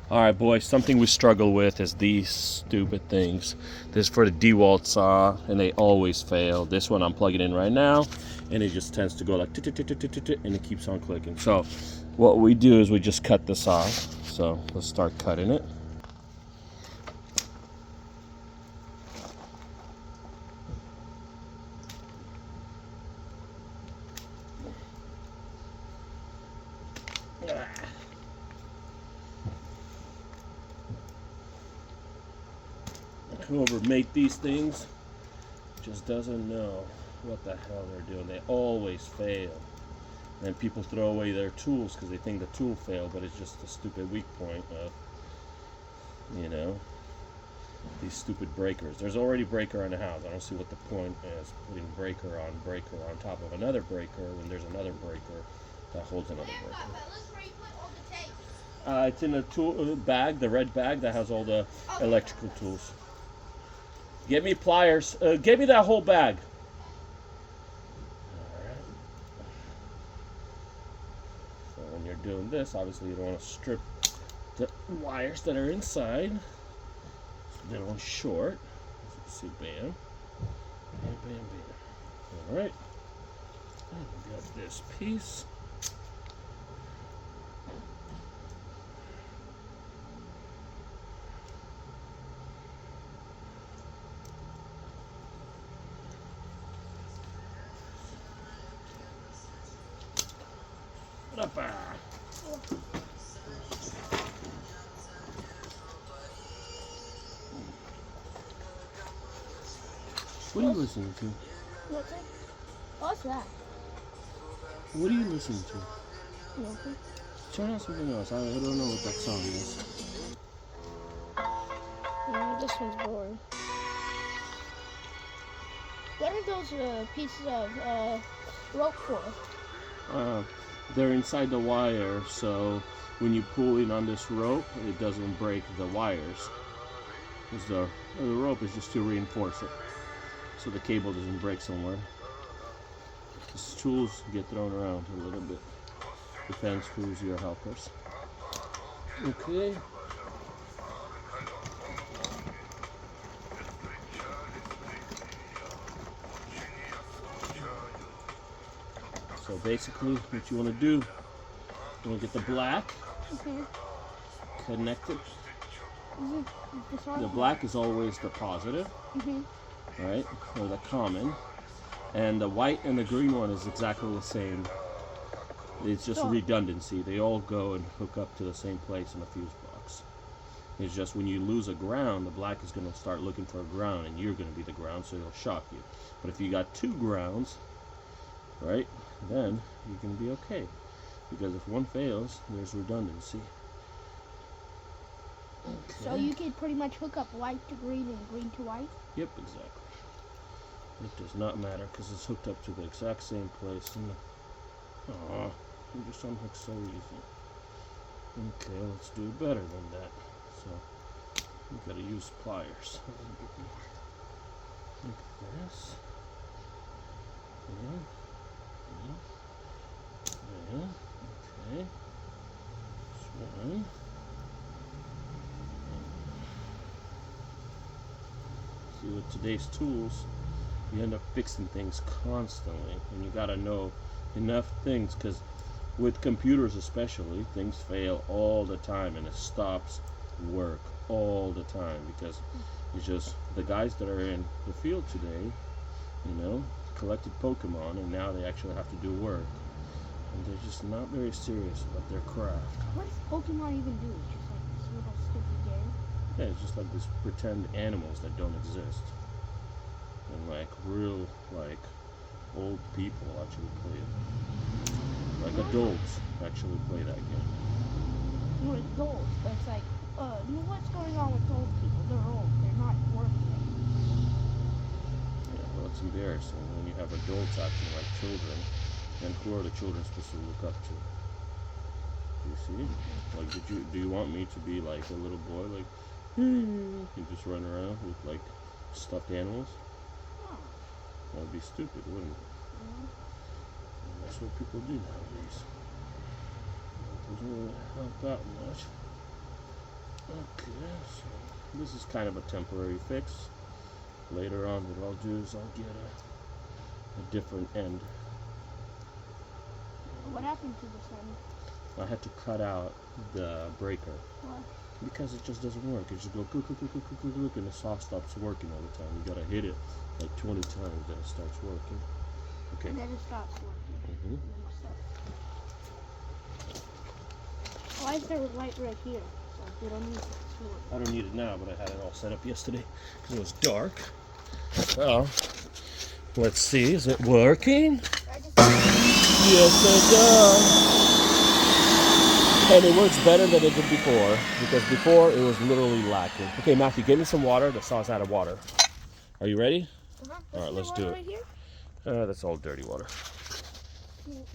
All right, boys, something we struggle with is these stupid things. This is for the DeWalt saw, and they always fail. This one I'm plugging in right now, and it just tends to go like, and it keeps on clicking. So what we do is we just cut this off. So let's start cutting it. Whoever made these things just doesn't know what the hell they're doing. They always fail. And people throw away their tools because they think the tool failed, but it's just a stupid weak point of, you know, these stupid breakers. There's already breaker on the house. I don't see what the point is putting breaker on top of another breaker when there's another breaker that holds another breaker. It's in a tool bag, the red bag that has all the electrical tools. Get me pliers. Get me that whole bag. Alright. So when you're doing this, obviously you don't want to strip the wires that are inside so they don't short. As you see, bam. Bam, bam, bam. Alright. And we got this piece. What are you listening to? What's that? What are you listening to? Nothing. Turn on something else. I don't know what that song is. This one's boring. What are those pieces of rope for? They're inside the wire, so when you pull in on this rope, it doesn't break the wires. Because the rope is just to reinforce it, so the cable doesn't break somewhere. These tools get thrown around a little bit. Depends who's your helpers. Okay. So basically, what you want to do, you want to get the black connected. The black is always the positive, right, or the common, and the white and the green one is exactly the same. It's just redundancy. They all go and hook up to the same place in a fuse box. It's just when you lose a ground, the black is going to start looking for a ground, and you're going to be the ground, so it'll shock you. But if you got two grounds, right, then you're going to be okay. Because if one fails, there's redundancy. Okay. So you can pretty much hook up white to green and green to white? Yep, exactly. It does not matter because it's hooked up to the exact same place. And you just unhook so easy. Okay, let's do it better than that. So we gotta use pliers. Look at this. Yeah. Okay. This one. See, with today's tools, you end up fixing things constantly, and you gotta know enough things, because with computers especially, things fail all the time, and it stops work all the time, because it's just the guys that are in the field today, you know, collected Pokemon, and now they actually have to do work, and they're just not very serious about their craft. What does Pokemon even do? Just like this little stupid game? Yeah, it's just like this pretend animals that don't exist, and like real like old people actually play it. Like adults actually play that game. We're adults, but it's like, what's going on with old people? They're old. They're not working. Yeah, well, it's embarrassing when you have adults acting like children, and who are the children supposed to look up to? You see? Like, do you want me to be like a little boy, like, you just run around with like stuffed animals? Oh. That would be stupid, wouldn't it? That's what people do nowadays. It doesn't really help that much. Okay, so this is kind of a temporary fix. Later on, what I'll do is I'll get a different end. What happened to this end? I had to cut out the breaker Why? because it just doesn't work. It just go click, click, click, click, click, click, click, and the saw stops working all the time. You gotta hit it like 20 times, then it starts working. Okay. And then it stops working. Mm-hmm. And then it stops. Why is there a light right here? Like, we don't need that. I don't need it now, but I had it all set up yesterday because it was dark. So, let's see, is it working? Yes, it does. And it works better than it did before, because before it was literally lacking. Okay, Matthew, get me some water. The saw's out of water. Are you ready? All right, let's do it. Right here? That's all dirty water.